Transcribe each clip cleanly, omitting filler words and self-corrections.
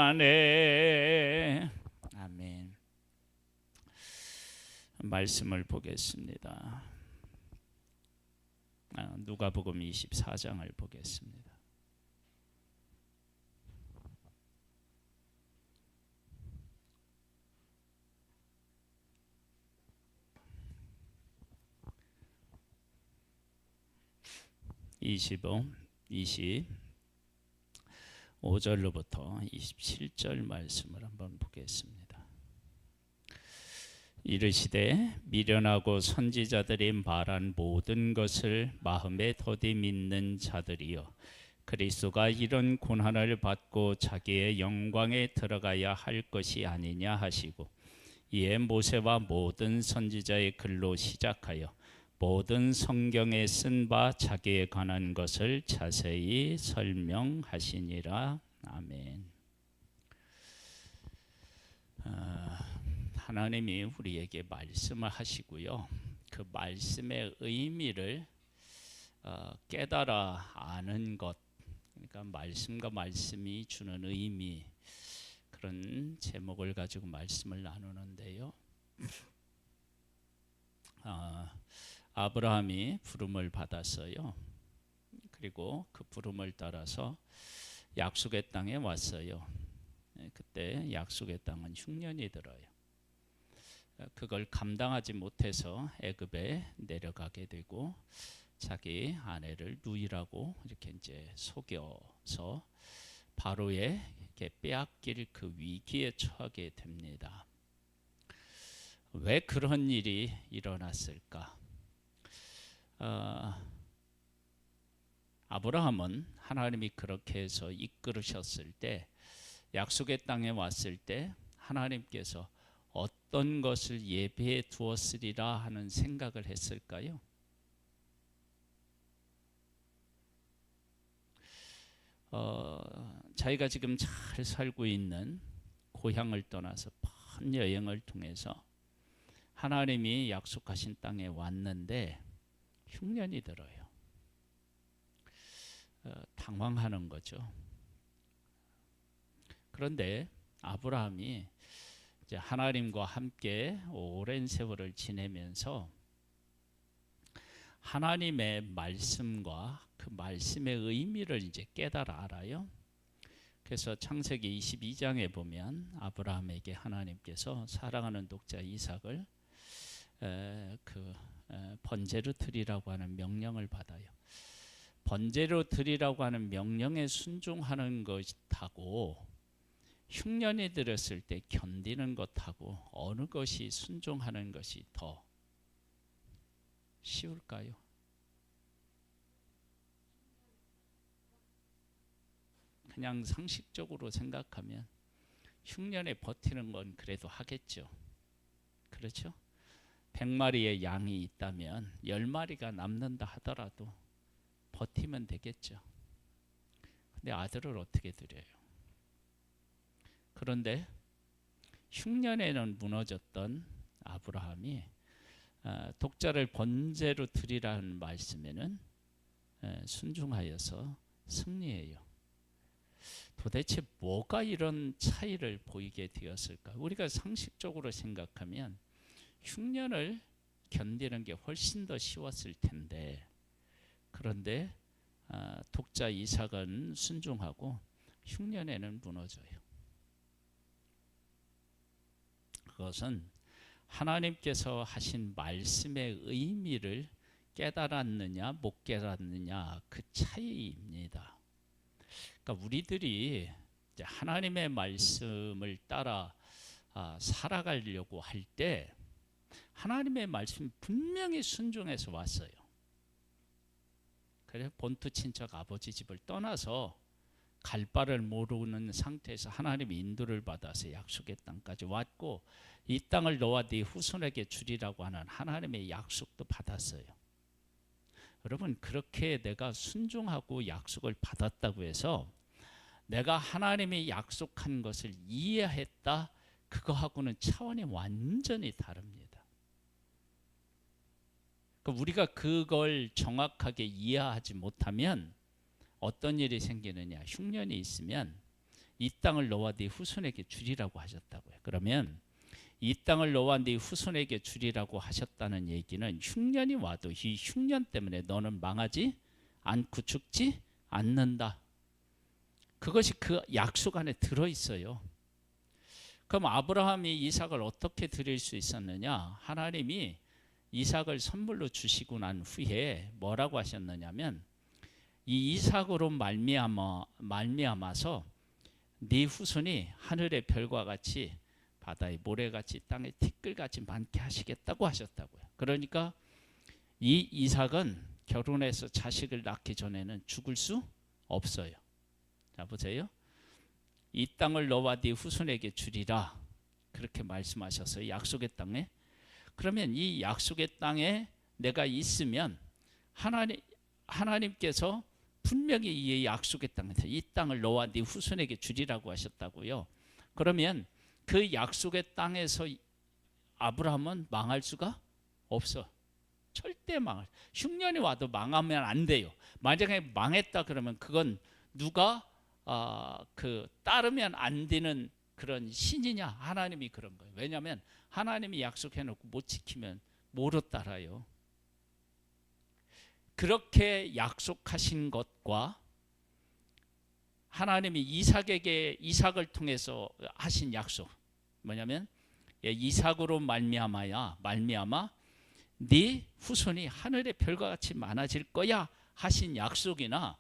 안에. 아멘. 말씀을 보겠습니다. 누가복음 24장을 보겠습니다. (25) 25절로부터 27절 말씀을 한번 보겠습니다. 이르시되 미련하고 선지자들이 말한 모든 것을 마음에 더디 믿는 자들이여, 그리스도가 이런 고난을 받고 자기의 영광에 들어가야 할 것이 아니냐 하시고, 이에 모세와 모든 선지자의 글로 시작하여 모든 성경에 쓴 바 자기에 관한 것을 자세히 설명하시니라. 아멘. 하나님이 우리에게 말씀을 하시고요, 그 말씀의 의미를 깨달아 아는 것, 그러니까 말씀과 말씀이 주는 의미, 그런 제목을 가지고 말씀을 나누는데요. 아브라함이 부름을 받았어요. 그리고 그 부름을 따라서 약속의 땅에 왔어요. 그때 약속의 땅은 흉년이 들어요. 그걸 감당하지 못해서 애굽에 내려가게 되고, 자기 아내를 누이라고 이렇게 이제 속여서 바로의 빼앗길 그 위기에 처하게 됩니다. 왜 그런 일이 일어났을까? 아브라함은 하나님이 그렇게 해서 이끌으셨을 때, 약속의 땅에 왔을 때 하나님께서 어떤 것을 예비해 두었으리라 하는 생각을 했을까요? 자기가 지금 잘 살고 있는 고향을 떠나서 먼 여행을 통해서 하나님이 약속하신 땅에 왔는데 흉년이 들어요. 당황하는 거죠. 그런데 아브라함이 이제 하나님과 함께 오랜 세월을 지내면서 하나님의 말씀과 그 말씀의 의미를 이제 깨달아 알아요. 그래서 창세기 22장에 보면 아브라함에게 하나님께서 사랑하는 독자 이삭을 번제로 드리라고 하는 명령을 받아요. 번제로 드리라고 하는 명령에 순종하는 것하고 흉년이 들었을 때 견디는 것하고 어느 것이 순종하는 것이 더 쉬울까요? 그냥 상식적으로 생각하면 흉년에 버티는 건 그래도 하겠죠. 그렇죠? 100마리의 양이 있다면 10마리가 남는다 하더라도 버티면 되겠죠. 근데 아들을 어떻게 드려요? 그런데 흉년에는 무너졌던 아브라함이 독자를 번제로 드리라는 말씀에는 순종하여서 승리해요. 도대체 뭐가 이런 차이를 보이게 되었을까? 우리가 상식적으로 생각하면 흉년을 견디는 게 훨씬 더 쉬웠을 텐데, 그런데 독자 이삭은 순종하고 흉년에는 무너져요. 그것은 하나님께서 하신 말씀의 의미를 깨달았느냐 못 깨달았느냐 그 차이입니다. 그러니까 우리들이 이제 하나님의 말씀을 따라 살아가려고 할 때 하나님의 말씀이 분명히 순종해서 왔어요. 그래서 본토 친척 아버지 집을 떠나서 갈 바를 모르는 상태에서 하나님의 인도를 받아서 약속의 땅까지 왔고, 이 땅을 너와 네 후손에게 주리라고 하는 하나님의 약속도 받았어요. 여러분, 그렇게 내가 순종하고 약속을 받았다고 해서 내가 하나님이 약속한 것을 이해했다, 그거하고는 차원이 완전히 다릅니다. 그러니까 우리가 그걸 정확하게 이해하지 못하면 어떤 일이 생기느냐, 흉년이 있으면 이 땅을 너와 네 후손에게 주리라고 하셨다고요. 그러면 이 땅을 너와 네 후손에게 주리라고 하셨다는 얘기는 흉년이 와도 이 흉년 때문에 너는 망하지 않고 죽지 않는다. 그것이 그 약속 안에 들어있어요. 그럼 아브라함이 이삭을 어떻게 드릴 수 있었느냐? 하나님이 이삭을 선물로 주시고 난 후에 뭐라고 하셨느냐면 이 이삭으로 말미암아서 네 후손이 하늘의 별과 같이 바다의 모래같이 땅의 티끌같이 많게 하시겠다고 하셨다고요. 그러니까 이 이삭은 결혼해서 자식을 낳기 전에는 죽을 수 없어요. 자 보세요. 이 땅을 너와 네 후손에게 주리라 그렇게 말씀하셨어요. 약속의 땅에. 그러면 이 약속의 땅에 내가 있으면 하나님께서 분명히 이 약속의 땅에서 이 땅을 너와 네 후손에게 주리라고 하셨다고요. 그러면 그 약속의 땅에서 아브라함은 망할 수가 없어. 절대 흉년이 와도 망하면 안 돼요. 만약에 망했다 그러면 그건 누가 따르면 안 되는 그런 신이냐? 하나님이 그런 거예요. 왜냐하면 하나님이 약속해놓고 못 지키면 뭐로 따라요? 그렇게 약속하신 것과 하나님이 이삭을 통해서 하신 약속 뭐냐면 이삭으로 말미암아 네 후손이 하늘의 별과 같이 많아질 거야 하신 약속이나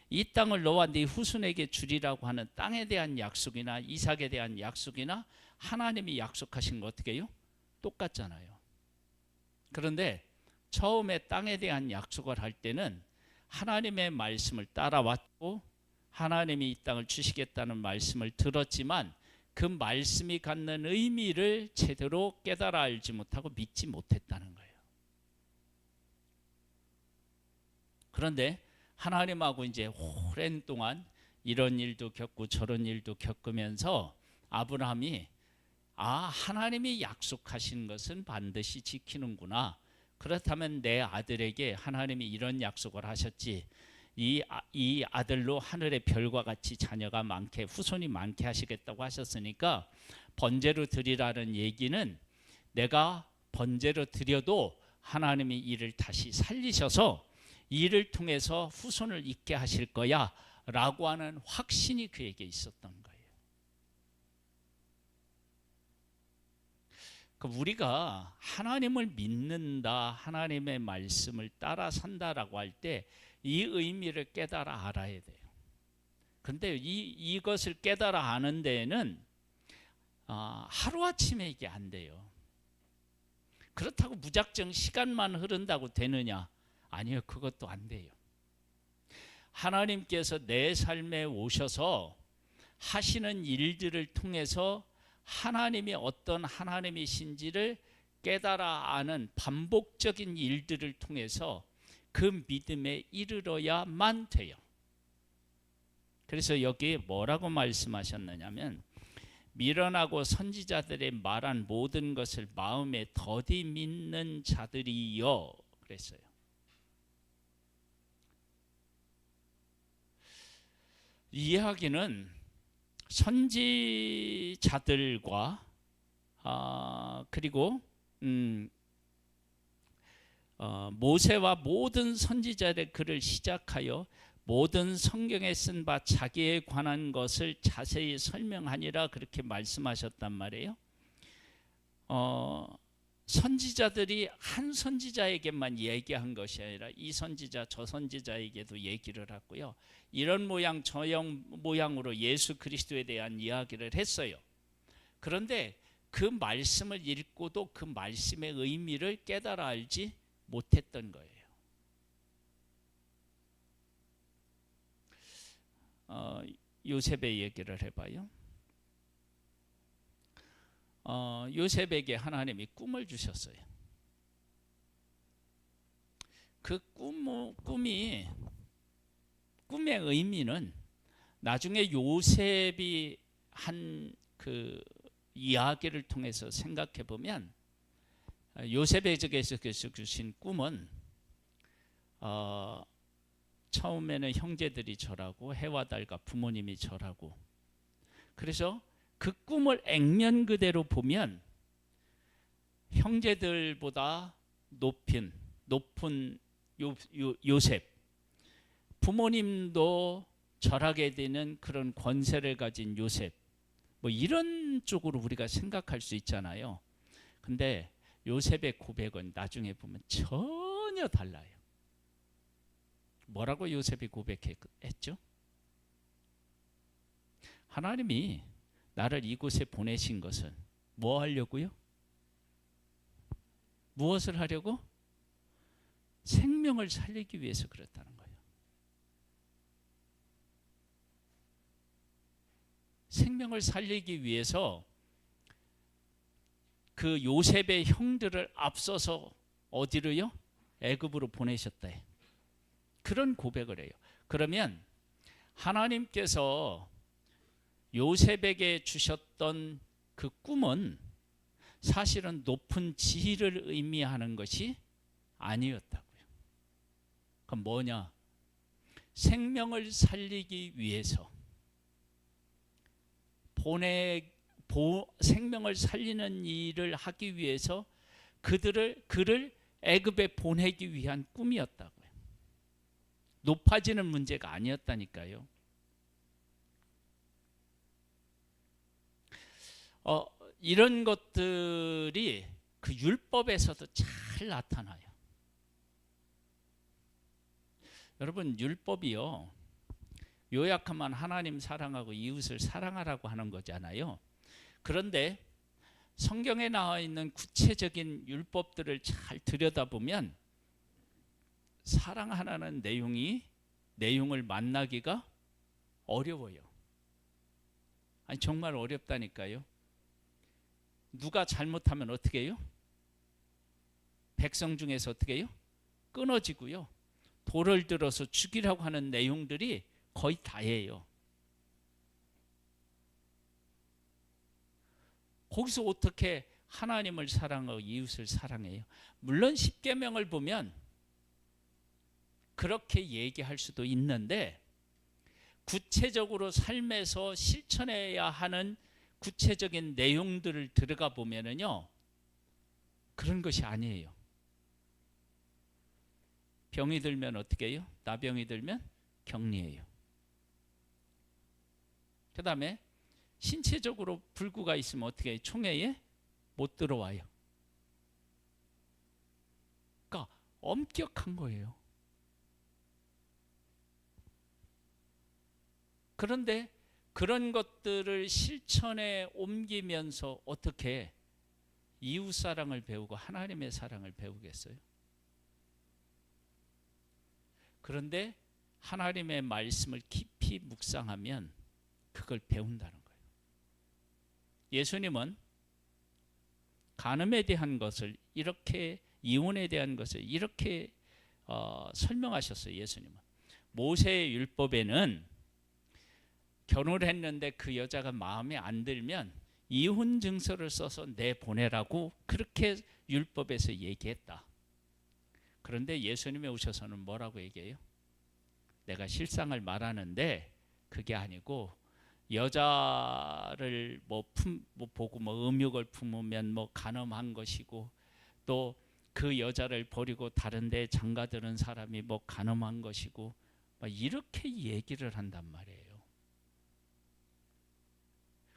이 땅을 너와 네 후손에게 주리라고 하는 땅에 대한 약속이나 이삭에 대한 약속이나 하나님이 약속하신 거 어떻게 해요? 똑같잖아요. 그런데 처음에 땅에 대한 약속을 할 때는 하나님의 말씀을 따라왔고 하나님이 이 땅을 주시겠다는 말씀을 들었지만 그 말씀이 갖는 의미를 제대로 깨달아 알지 못하고 믿지 못했다는 거예요. 그런데 하나님하고 이제 오랜 동안 이런 일도 겪고 저런 일도 겪으면서 아브라함이 하나님이 약속하신 것은 반드시 지키는구나. 그렇다면 내 아들에게 하나님이 이런 약속을 하셨지. 이 아들로 하늘의 별과 같이 자녀가 많게 후손이 많게 하시겠다고 하셨으니까 번제로 드리라는 얘기는 내가 번제로 드려도 하나님이 이를 다시 살리셔서 이를 통해서 후손을 있게 하실 거야 라고 하는 확신이 그에게 있었던 거예요. 우리가 하나님을 믿는다, 하나님의 말씀을 따라 산다라고 할 때 이 의미를 깨달아 알아야 돼요. 그런데 이것을 깨달아 아는 데에는 하루아침에 이게 안 돼요. 그렇다고 무작정 시간만 흐른다고 되느냐? 아니요, 그것도 안 돼요. 하나님께서 내 삶에 오셔서 하시는 일들을 통해서 하나님이 어떤 하나님이신지를 깨달아 아는 반복적인 일들을 통해서 그 믿음에 이르러야만 돼요. 그래서 여기 뭐라고 말씀하셨느냐면 미련하고 선지자들의 말한 모든 것을 마음에 더디 믿는 자들이여 그랬어요. 이 이야기는 선지자들과 그리고 모세와 모든 선지자들의 글을 시작하여 모든 성경에 쓴 바 자기에 관한 것을 자세히 설명하니라 그렇게 말씀하셨단 말이에요. 선지자들이 한 선지자에게만 얘기한 것이 아니라 이 선지자 저 선지자에게도 얘기를 했고요. 이런 모양 저형 모양으로 예수 그리스도에 대한 이야기를 했어요. 그런데 그 말씀을 읽고도 그 말씀의 의미를 깨달아 알지 못했던 거예요. 요셉의 얘기를 해봐요. 요셉에게 하나님이 꿈을 주셨어요. 그 꿈의 의미는 나중에 요셉이 한 그 이야기를 통해서 생각해 보면 요셉에게서 주신 꿈은 처음에는 형제들이 절하고 해와 달과 부모님이 절하고 그래서 그 꿈을 액면 그대로 보면 형제들보다 높은 요셉, 부모님도 절하게 되는 그런 권세를 가진 요셉, 뭐 이런 쪽으로 우리가 생각할 수 있잖아요. 근데 요셉의 고백은 나중에 보면 전혀 달라요. 뭐라고 요셉이 고백했죠? 하나님이 나를 이곳에 보내신 것은 뭐 하려고요? 무엇을 하려고? 생명을 살리기 위해서 그랬다는 거예요. 생명을 살리기 위해서 그 요셉의 형들을 앞서서 어디로요? 애굽으로 보내셨다. 그런 고백을 해요. 그러면 하나님께서 요셉에게 주셨던 그 꿈은 사실은 높은 지위를 의미하는 것이 아니었다고요. 그럼 뭐냐? 생명을 살리기 위해서 생명을 살리는 일을 하기 위해서 그를 애굽에 보내기 위한 꿈이었다고요. 높아지는 문제가 아니었다니까요. 이런 것들이 그 율법에서도 잘 나타나요. 여러분, 율법이요, 요약하면 하나님 사랑하고 이웃을 사랑하라고 하는 거잖아요. 그런데 성경에 나와 있는 구체적인 율법들을 잘 들여다보면 사랑하라는 내용을 만나기가 어려워요. 아니, 정말 어렵다니까요. 누가 잘못하면 어떻게 해요? 백성 중에서 어떻게 해요? 끊어지고요. 돌을 들어서 죽이라고 하는 내용들이 거의 다예요. 거기서 어떻게 하나님을 사랑하고 이웃을 사랑해요? 물론 십계명을 보면 그렇게 얘기할 수도 있는데 구체적으로 삶에서 실천해야 하는 구체적인 내용들을 들어가 보면은요, 그런 것이 아니에요. 병이 들면 어떻게 해요? 나병이 들면 격리해요. 그 다음에 신체적으로 불구가 있으면 어떻게 해요? 총회에 못 들어와요. 그러니까 엄격한 거예요. 그런데 그런 것들을 실천에 옮기면서 어떻게 이웃 사랑을 배우고 하나님의 사랑을 배우겠어요? 그런데 하나님의 말씀을 깊이 묵상하면 그걸 배운다는 거예요. 예수님은 간음에 대한 것을 이렇게, 이혼에 대한 것을 이렇게 설명하셨어요. 예수님은 모세의 율법에는 결혼을 했는데 그 여자가 마음에 안 들면 이혼 증서를 써서 내보내라고 그렇게 율법에서 얘기했다. 그런데 예수님이 오셔서는 뭐라고 얘기해요? 내가 실상을 말하는데 그게 아니고 여자를 보고 음욕을 품으면 간음한 것이고, 또 그 여자를 버리고 다른 데 장가드는 사람이 간음한 것이고, 이렇게 얘기를 한단 말이에요.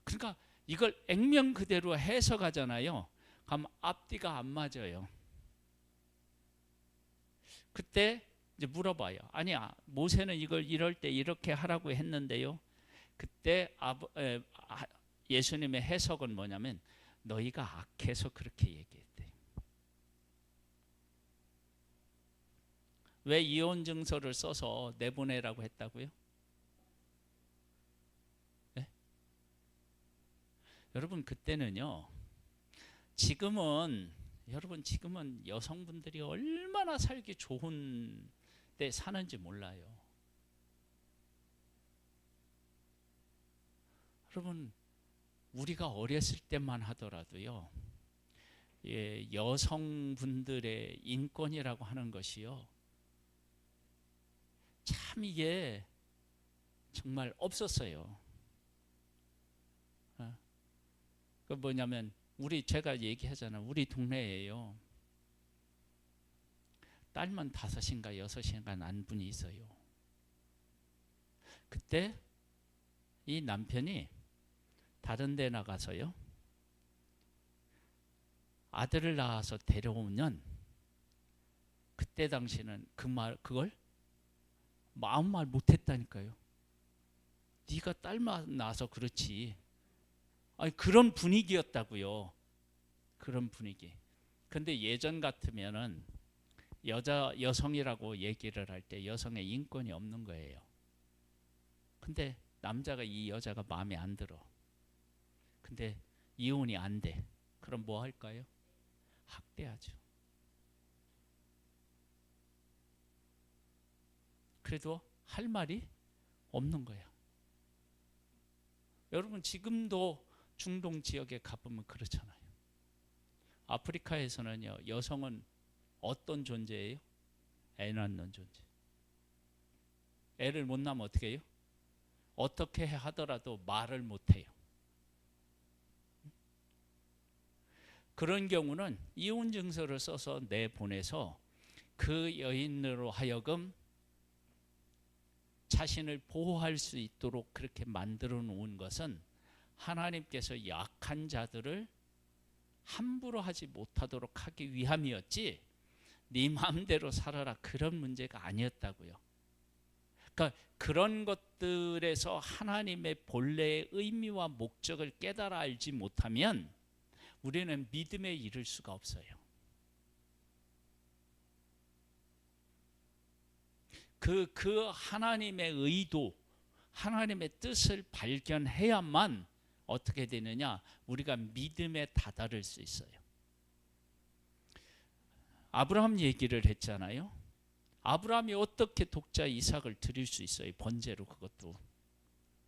그러니까 이걸 액면 그대로 해석하잖아요. 그럼 앞뒤가 안 맞아요. 그때 이제 물어봐요. 아니야, 모세는 이걸 이럴 때 이렇게 하라고 했는데요. 그때 예수님의 해석은 뭐냐면 너희가 악해서 그렇게 얘기했대. 왜 이혼 증서를 써서 내보내라고 했다고요? 네? 여러분, 그때는요, 지금은 여성분들이 얼마나 살기 좋은 데 사는지 몰라요. 여러분, 우리가 어렸을 때만 하더라도요, 여성분들의 인권이라고 하는 것이요, 참 이게 정말 없었어요. 그 뭐냐면 제가 얘기하잖아. 우리 동네에요. 딸만 5인가 6인가 난 분이 있어요. 그때 이 남편이 다른 데 나가서요. 아들을 낳아서 데려오면 그때 당시는 그걸 마음 말 못했다니까요. 네가 딸만 낳아서 그렇지. 아니 그런 분위기였다고요. 그런 분위기. 근데 예전 같으면은 여성이라고 얘기를 할 때 여성의 인권이 없는 거예요. 근데 남자가 이 여자가 마음에 안 들어. 근데 이혼이 안 돼. 그럼 뭐 할까요? 학대하죠. 그래도 할 말이 없는 거야. 여러분 지금도 중동 지역에 가보면 그렇잖아요. 아프리카에서는요, 여성은 어떤 존재예요? 애 낳는 존재. 애를 못 낳으면 어떻게 해요? 어떻게 하더라도 말을 못 해요. 그런 경우는 이혼 증서를 써서 내보내서 그 여인으로 하여금 자신을 보호할 수 있도록 그렇게 만들어 놓은 것은 하나님께서 약한 자들을 함부로 하지 못하도록 하기 위함이었지, 네 마음대로 살아라 그런 문제가 아니었다고요. 그러니까 그런 것들에서 하나님의 본래의 의미와 목적을 깨달아 알지 못하면 우리는 믿음에 이를 수가 없어요. 그 하나님의 의도, 하나님의 뜻을 발견해야만 어떻게 되느냐? 우리가 믿음에 다다를 수 있어요. 아브라함 얘기를 했잖아요. 아브라함이 어떻게 독자 이삭을 드릴 수 있어요? 번제로. 그것도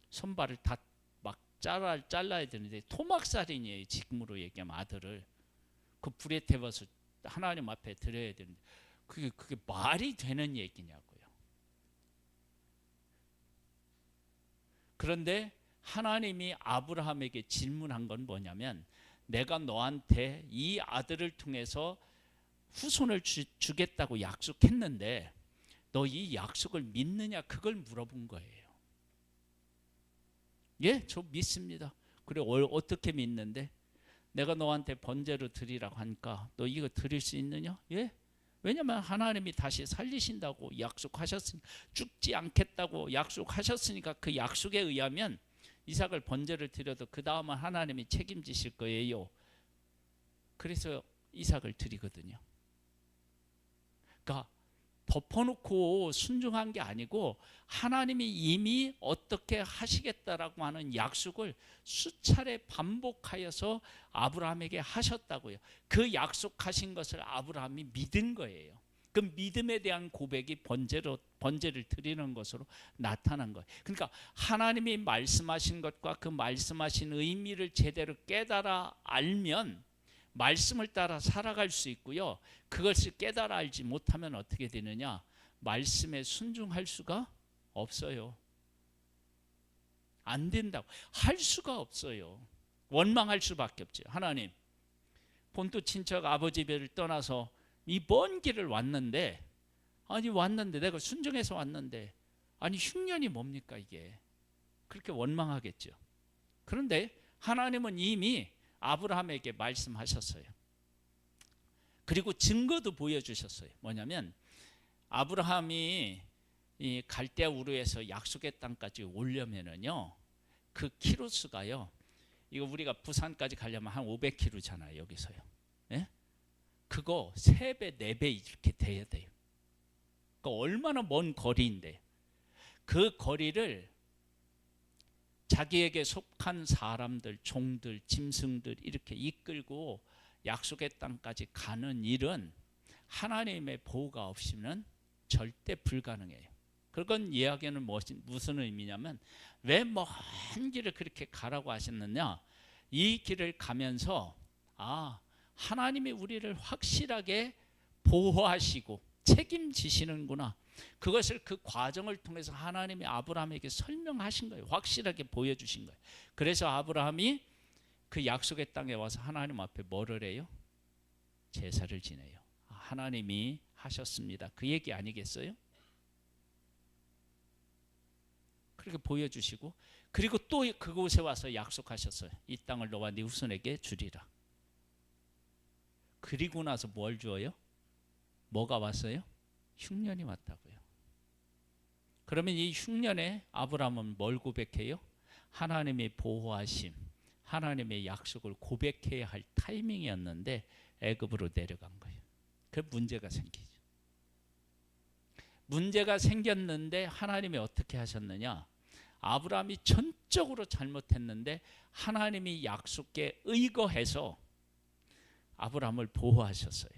손발을 다 막 잘라야 되는데 토막살인이에요. 지금으로 얘기하면 아들을 그 불에 태워서 하나님 앞에 드려야 되는데 그게 말이 되는 얘기냐고요. 그런데 하나님이 아브라함에게 질문한 건 뭐냐면, 내가 너한테 이 아들을 통해서 후손을 주겠다고 약속했는데 너 이 약속을 믿느냐, 그걸 물어본 거예요. 예, 저 믿습니다. 그래, 어떻게 믿는데? 내가 너한테 번제로 드리라고 하니까 너 이거 드릴 수 있느냐? 예? 왜냐하면 하나님이 다시 살리신다고 약속하셨으니까, 죽지 않겠다고 약속하셨으니까 그 약속에 의하면 이삭을 번제를 드려도 그 다음은 하나님이 책임지실 거예요. 그래서 이삭을 드리거든요. 그러니까 덮어놓고 순종한 게 아니고 하나님이 이미 어떻게 하시겠다라고 하는 약속을 수차례 반복하여서 아브라함에게 하셨다고요. 그 약속하신 것을 아브라함이 믿은 거예요. 그 믿음에 대한 고백이 번제를 드리는 것으로 나타난 거예요. 그러니까 하나님이 말씀하신 것과 그 말씀하신 의미를 제대로 깨달아 알면 말씀을 따라 살아갈 수 있고요. 그것을 깨달아 알지 못하면 어떻게 되느냐? 말씀에 순종할 수가 없어요. 안 된다고. 할 수가 없어요. 원망할 수밖에 없죠. 하나님, 본토 친척 아버지 배를 떠나서 이 먼 길을 왔는데, 내가 순종해서 왔는데, 흉년이 뭡니까 이게? 그렇게 원망하겠죠. 그런데 하나님은 이미 아브라함에게 말씀하셨어요. 그리고 증거도 보여주셨어요. 뭐냐면 아브라함이 이 갈대아 우르에서 약속의 땅까지 오려면은요, 그 키로수가요, 이거 우리가 부산까지 가려면 한 500km잖아요. 여기서요. 예? 그거 3배, 4배 이렇게 돼야 돼요. 그러니까 얼마나 먼 거리인데, 그 거리를 자기에게 속한 사람들, 종들, 짐승들 이렇게 이끌고 약속의 땅까지 가는 일은 하나님의 보호가 없이는 절대 불가능해요. 그건 이야기는 무슨 의미냐면, 왜 먼 길을 그렇게 가라고 하셨느냐? 이 길을 가면서 하나님이 우리를 확실하게 보호하시고 책임지시는구나. 그것을 그 과정을 통해서 하나님이 아브라함에게 설명하신 거예요. 확실하게 보여주신 거예요. 그래서 아브라함이 그 약속의 땅에 와서 하나님 앞에 뭐를 해요? 제사를 지내요. 하나님이 하셨습니다. 그 얘기 아니겠어요? 그렇게 보여주시고, 그리고 또 그곳에 와서 약속하셨어요. 이 땅을 너와 네 후손에게 주리라. 그리고 나서 뭘 주어요? 뭐가 왔어요? 흉년이 왔다고요. 그러면 이 흉년에 아브라함은 뭘 고백해요? 하나님의 보호하심, 하나님의 약속을 고백해야 할 타이밍이었는데 애굽으로 내려간 거예요. 그 문제가 생기죠. 문제가 생겼는데 하나님이 어떻게 하셨느냐? 아브라함이 전적으로 잘못했는데 하나님이 약속에 의거해서 아브라함을 보호하셨어요.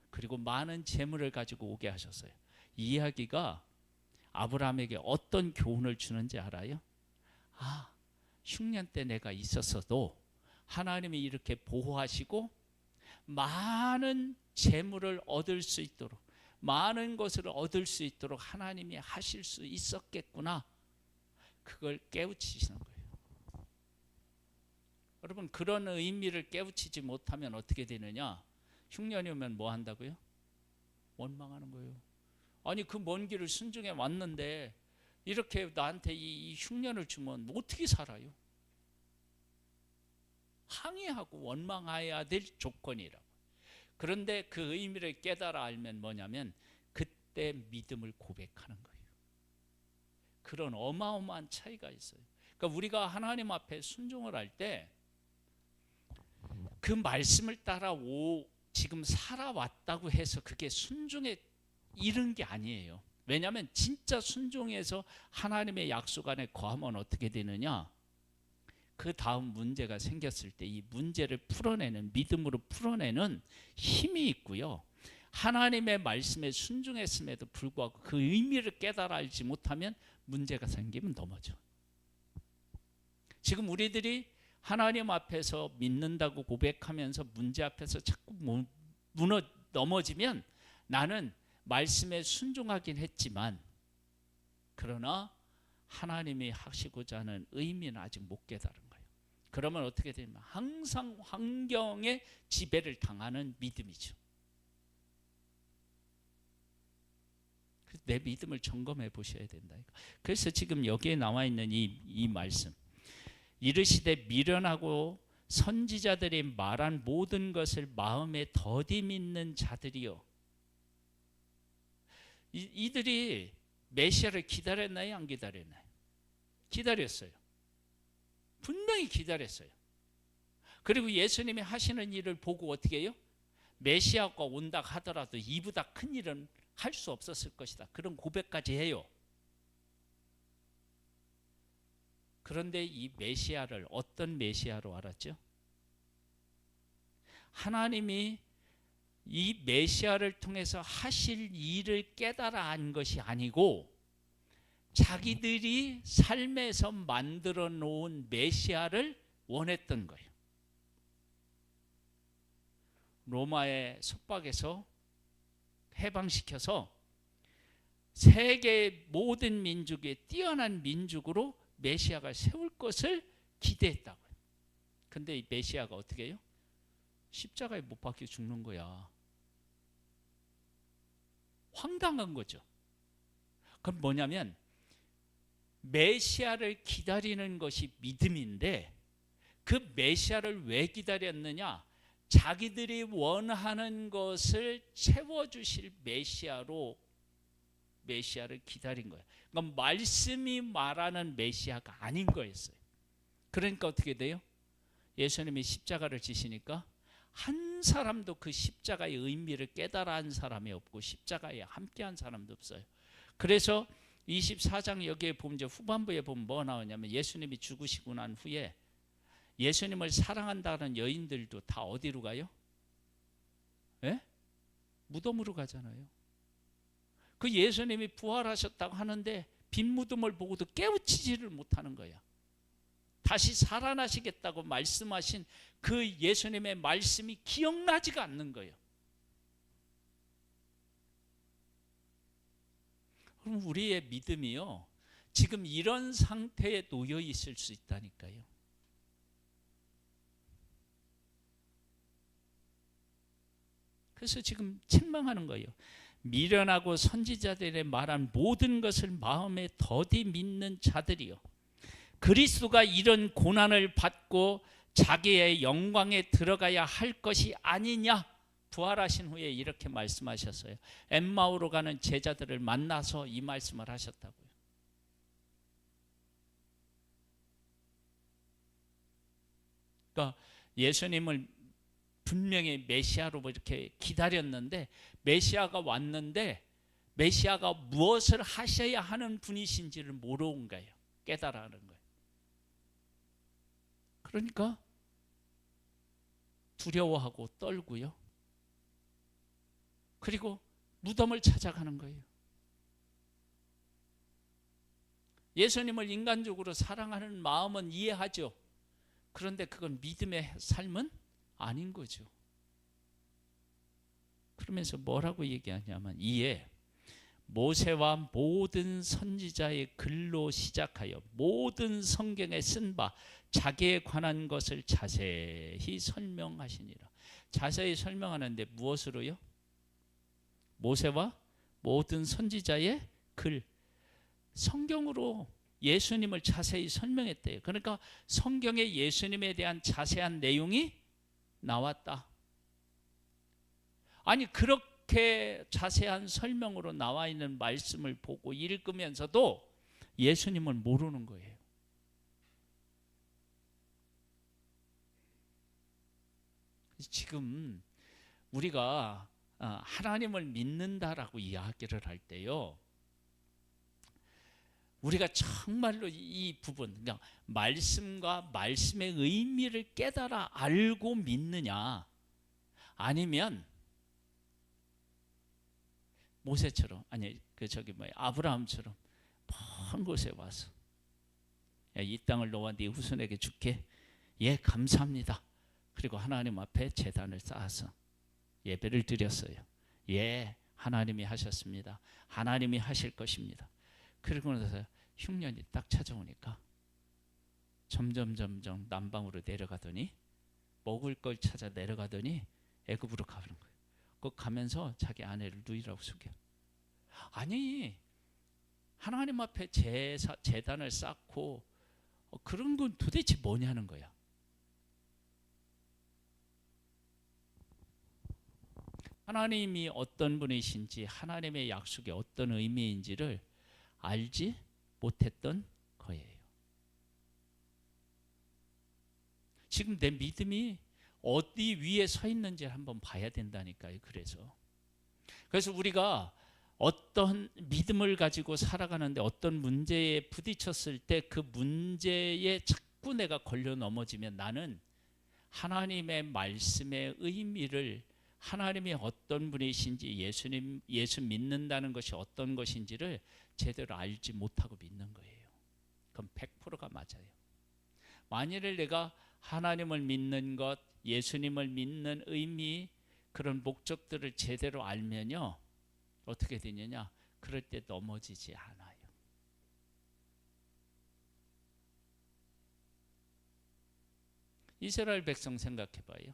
그리고 많은 재물을 가지고 오게 하셨어요. 이 이야기가 아브라함에게 어떤 교훈을 주는지 알아요? 흉년 때 내가 있었어도 하나님이 이렇게 보호하시고 많은 재물을 얻을 수 있도록, 많은 것을 얻을 수 있도록 하나님이 하실 수 있었겠구나. 그걸 깨우치시는 거예요. 여러분, 그런 의미를 깨우치지 못하면 어떻게 되느냐? 흉년이 오면 뭐 한다고요? 원망하는 거예요. 아니, 그 먼 길을 순종해 왔는데 이렇게 나한테 이 흉년을 주면 어떻게 살아요? 항의하고 원망해야 될 조건이라고. 그런데 그 의미를 깨달아 알면 뭐냐면 그때 믿음을 고백하는 거예요. 그런 어마어마한 차이가 있어요. 그러니까 우리가 하나님 앞에 순종을 할 때 그 말씀을 따라 지금 살아왔다고 해서 그게 순종에 이른 게 아니에요. 왜냐하면 진짜 순종해서 하나님의 약속 안에 거하면 어떻게 되느냐? 그 다음 문제가 생겼을 때 이 문제를 풀어내는, 믿음으로 풀어내는 힘이 있고요. 하나님의 말씀에 순종했음에도 불구하고 그 의미를 깨달아 알지 못하면 문제가 생기면 넘어져. 지금 우리들이 하나님 앞에서 믿는다고 고백하면서 문제 앞에서 자꾸 넘어지면 나는 말씀에 순종하긴 했지만 그러나 하나님이 하시고자 하는 의미는 아직 못 깨달은 거예요. 그러면 어떻게 되냐면 항상 환경의 지배를 당하는 믿음이죠. 내 믿음을 점검해 보셔야 된다. 그래서 지금 여기에 나와 있는 이 말씀, 이르시되 미련하고 선지자들이 말한 모든 것을 마음에 더디 믿는 자들이요. 이들이 메시아를 기다렸나요? 안 기다렸나요? 기다렸어요. 분명히 기다렸어요. 그리고 예수님이 하시는 일을 보고 어떻게 해요? 메시아가 온다 하더라도 이보다 큰 일은 할 수 없었을 것이다. 그런 고백까지 해요. 그런데 이 메시아를 어떤 메시아로 알았죠? 하나님이 이 메시아를 통해서 하실 일을 깨달아 안 것이 아니고 자기들이 삶에서 만들어 놓은 메시아를 원했던 거예요. 로마의 속박에서 해방시켜서 세계 모든 민족의 뛰어난 민족으로 메시아가 세울 것을 기대했다고요. 근데 이 메시아가 어떻게 해요? 십자가에 못 박혀 죽는 거야. 황당한 거죠. 그럼 뭐냐면 메시아를 기다리는 것이 믿음인데 그 메시아를 왜 기다렸느냐? 자기들이 원하는 것을 채워주실 메시아로 메시아를 기다린 거예요. 그러니까 말씀이 말하는 메시아가 아닌 거였어요. 그러니까 어떻게 돼요? 예수님이 십자가를 지시니까 한 사람도 그 십자가의 의미를 깨달아 한 사람이 없고 십자가에 함께한 사람도 없어요. 그래서 24장 여기에 보면 이제 후반부에 보면 뭐 나오냐면 예수님이 죽으시고 난 후에 예수님을 사랑한다는 여인들도 다 어디로 가요? 예? 무덤으로 가잖아요. 그 예수님이 부활하셨다고 하는데 빈 무덤을 보고도 깨우치지를 못하는 거야. 다시 살아나시겠다고 말씀하신 그 예수님의 말씀이 기억나지가 않는 거예요. 그럼 우리의 믿음이요, 지금 이런 상태에 놓여 있을 수 있다니까요. 그래서 지금 책망하는 거예요. 미련하고 선지자들의 말한 모든 것을 마음에 더디 믿는 자들이요, 그리스도가 이런 고난을 받고 자기의 영광에 들어가야 할 것이 아니냐. 부활하신 후에 이렇게 말씀하셨어요. 엠마오로 가는 제자들을 만나서 이 말씀을 하셨다고요. 그러니까 예수님을 분명히 메시아로 이렇게 기다렸는데, 메시아가 왔는데 메시아가 무엇을 하셔야 하는 분이신지를 모르는 거예요. 깨달아는 거예요. 그러니까 두려워하고 떨고요, 그리고 무덤을 찾아가는 거예요. 예수님을 인간적으로 사랑하는 마음은 이해하죠. 그런데 그건 믿음의 삶은 아닌 거죠. 그러면서 뭐라고 얘기하냐면, 이에 모세와 모든 선지자의 글로 시작하여 모든 성경에 쓴 바 자기에 관한 것을 자세히 설명하시니라. 자세히 설명하는데 무엇으로요? 모세와 모든 선지자의 글, 성경으로 예수님을 자세히 설명했대요. 그러니까 성경에 예수님에 대한 자세한 내용이 나왔다. 아니, 그렇게 자세한 설명으로 나와 있는 말씀을 보고 읽으면서도 예수님을 모르는 거예요. 지금 우리가 하나님을 믿는다라고 이야기를 할 때요, 우리가 정말로 이 부분, 그냥 말씀과 말씀의 의미를 깨달아 알고 믿느냐, 아니면 모세처럼, 아니 아브라함처럼 먼 곳에 와서, 야, 이 땅을 너와 네 후손에게 줄게. 예, 감사합니다. 그리고 하나님 앞에 제단을 쌓아서 예배를 드렸어요. 예, 하나님이 하셨습니다. 하나님이 하실 것입니다. 그리고 나서 흉년이 딱 찾아오니까 점점 남방으로 내려가더니, 먹을 걸 찾아 내려가더니 애굽으로 가는 거예요. 그 가면서 자기 아내를 누이라고 속여. 아니, 하나님 앞에 제단을 쌓고 그런 건 도대체 뭐냐는 거야. 하나님이 어떤 분이신지, 하나님의 약속이 어떤 의미인지를 알지 못했던 거예요. 지금 내 믿음이 어디 위에 서 있는지 한번 봐야 된다니까요. 그래서 우리가 어떤 믿음을 가지고 살아가는데 어떤 문제에 부딪혔을 때 그 문제에 자꾸 내가 걸려 넘어지면, 나는 하나님의 말씀의 의미를, 하나님이 어떤 분이신지, 예수 믿는다는 것이 어떤 것인지를 제대로 알지 못하고 믿는 거예요. 그럼 100%가 맞아요. 만일에 내가 하나님을 믿는 것, 예수님을 믿는 의미, 그런 목적들을 제대로 알면요, 어떻게 되느냐? 그럴 때 넘어지지 않아요. 이스라엘 백성 생각해 봐요.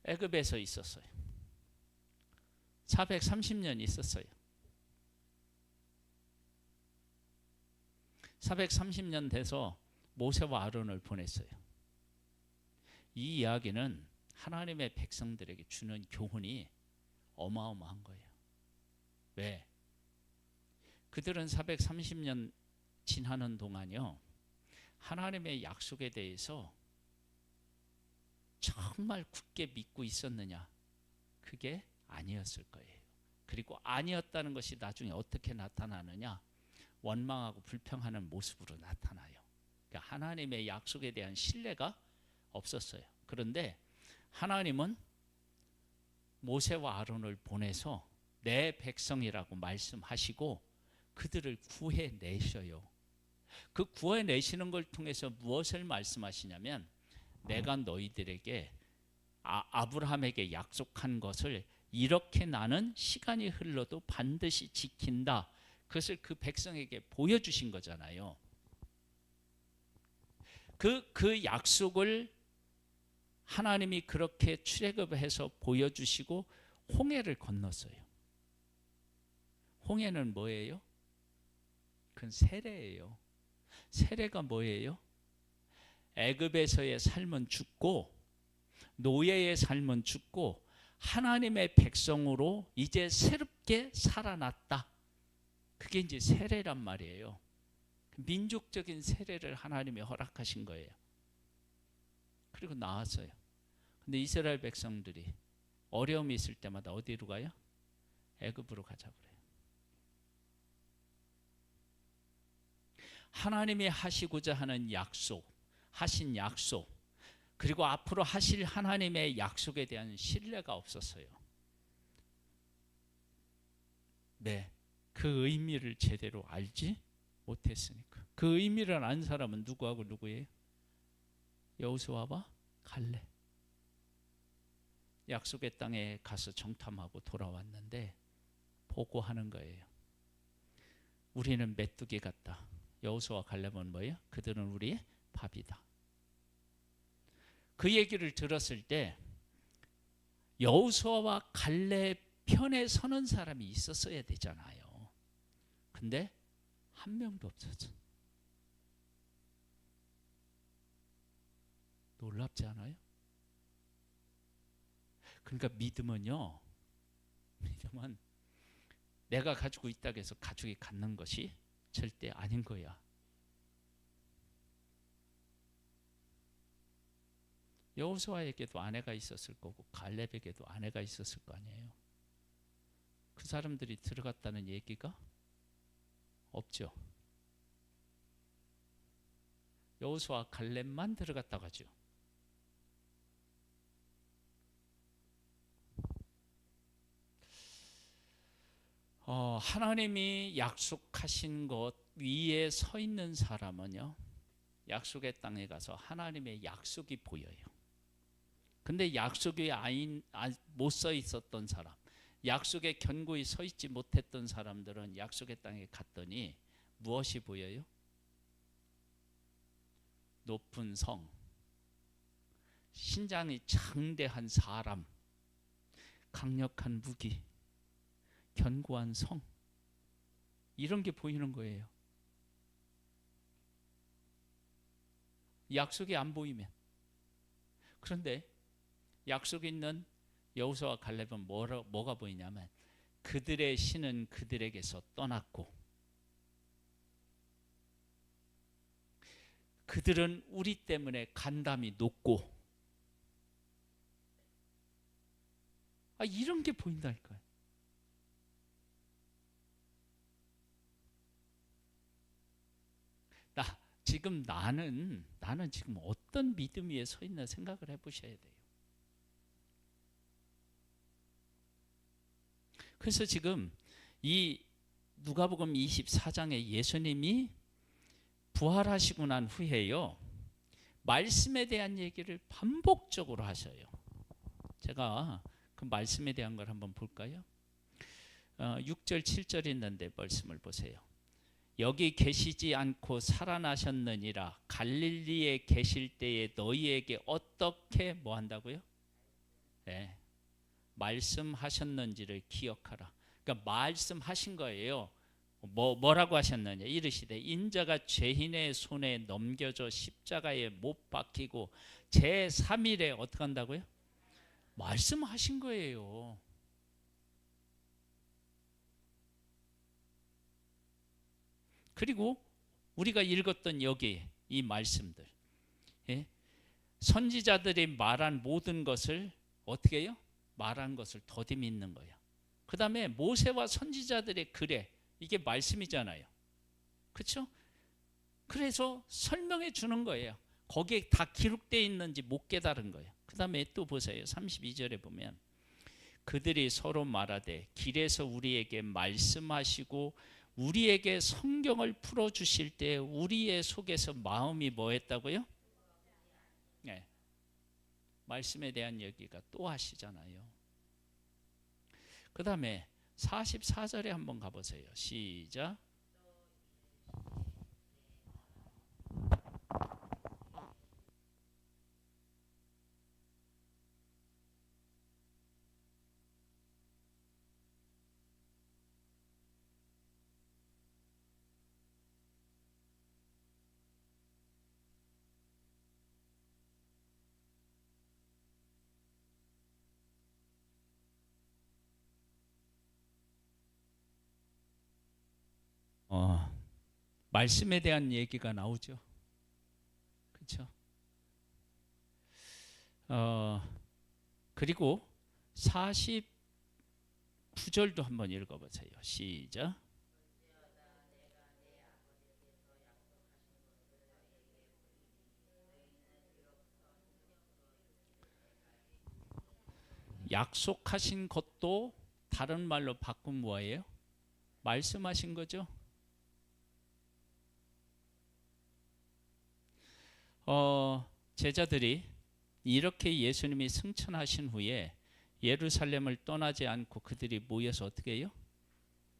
애굽에서 있었어요. 430년 있었어요. 430년 돼서 모세와 아론을 보냈어요. 이 이야기는 하나님의 백성들에게 주는 교훈이 어마어마한 거예요. 왜? 그들은 430년 지나는 동안요, 하나님의 약속에 대해서 정말 굳게 믿고 있었느냐? 그게 아니었을 거예요. 그리고 아니었다는 것이 나중에 어떻게 나타나느냐? 원망하고 불평하는 모습으로 나타나요. 그러니까 하나님의 약속에 대한 신뢰가 없었어요. 그런데 하나님은 모세와 아론을 보내서 내 백성이라고 말씀하시고 그들을 구해내셔요. 그 구해내시는 걸 통해서 무엇을 말씀하시냐면, 내가 너희들에게 아브라함에게 약속한 것을 이렇게 나는 시간이 흘러도 반드시 지킨다. 그것을 그 백성에게 보여주신 거잖아요. 그 약속을 하나님이 그렇게 출애굽해서 보여주시고 홍해를 건넜어요. 홍해는 뭐예요? 그건 세례예요. 세례가 뭐예요? 애굽에서의 삶은 죽고 노예의 삶은 죽고 하나님의 백성으로 이제 새롭게 살아났다. 그게 이제 세례란 말이에요. 민족적인 세례를 하나님이 허락하신 거예요. 그리고 나왔어요. 근데 이스라엘 백성들이 어려움이 있을 때마다 어디로 가요? 애굽으로 가자 그래요. 하나님이 하시고자 하는 약속, 하신 약속, 그리고 앞으로 하실 하나님의 약속에 대한 신뢰가 없었어요. 네, 그 의미를 제대로 알지 못했으니까. 그 의미를 안 사람은 누구하고 누구예요? 여호수아와 갈렙. 약속의 땅에 가서 정탐하고 돌아왔는데 보고하는 거예요. 우리는 메뚜기 같다. 여호수아 갈렙은 뭐예요? 그들은 우리의 밥이다. 그 얘기를 들었을 때 여호수아와 갈렙 편에 서는 사람이 있었어야 되잖아요. 근데 한 명도 없었어. 놀랍지 않아요? 그러니까 믿음은 내가 가지고 있다고 해서 가족이 갖는 것이 절대 아닌 거야. 여호수아에게도 아내가 있었을 거고 갈렙에게도 아내가 있었을 거 아니에요. 그 사람들이 들어갔다는 얘기가 없죠. 여호수아 갈렙만 들어갔다고 하죠. 하나님이 약속하신 것 위에 서 있는 사람은요, 약속의 땅에 가서 하나님의 약속이 보여요. 근데 약속이 못 서 있었던 사람, 약속에 견고히 서 있지 못했던 사람들은 약속의 땅에 갔더니 무엇이 보여요? 높은 성, 신장이 장대한 사람, 강력한 무기, 견고한 성, 이런 게 보이는 거예요. 약속이 안 보이면. 그런데 약속이 있는 여호수아와 갈렙은 뭐가 보이냐면 그들의 신은 그들에게서 떠났고 그들은 우리 때문에 간담이 높고 이런 게 보인다니까요. 지금 나는 지금 어떤 믿음 위에 서 있나 생각을 해보셔야 돼요. 그래서 지금 이 누가복음 24장에 예수님이 부활하시고 난 후에요, 말씀에 대한 얘기를 반복적으로 하셔요. 제가 그 말씀에 대한 걸 한번 볼까요? 6절 7절 있는데 말씀을 보세요. 여기 계시지 않고 살아나셨느니라. 갈릴리에 계실 때에 너희에게 어떻게 뭐 한다고요? 네, 말씀하셨는지를 기억하라. 그러니까 말씀하신 거예요. 뭐라고 하셨느냐? 이르시되 인자가 죄인의 손에 넘겨져 십자가에 못 박히고 제3일에 어떻게 한다고요? 말씀하신 거예요. 그리고 우리가 읽었던 여기 이 말씀들, 예? 선지자들이 말한 모든 것을 어떻게 해요? 말한 것을 더디 믿는 거예요. 그 다음에 모세와 선지자들의 글에 이게 말씀이잖아요. 그렇죠? 그래서 설명해 주는 거예요. 거기에 다 기록되어 있는지 못 깨달은 거예요. 그 다음에 또 보세요. 32절에 보면 그들이 서로 말하되 길에서 우리에게 말씀하시고 우리에게 성경을 풀어주실 때 우리의 속에서 마음이 뭐 했다고요? 네. 말씀에 대한 얘기가 또 하시잖아요. 그 다음에 44절에 한번 가보세요. 시작. 말씀에 대한 얘기가 나오죠. 그렇죠? 그리고 49절도 한번 읽어보세요. 시작. 약속하신 것도 다른 말로 바꾸면 뭐예요? 말씀하신 거죠. 제자들이 이렇게 예수님이 승천하신 후에 예루살렘을 떠나지 않고 그들이 모여서 어떻게 해요?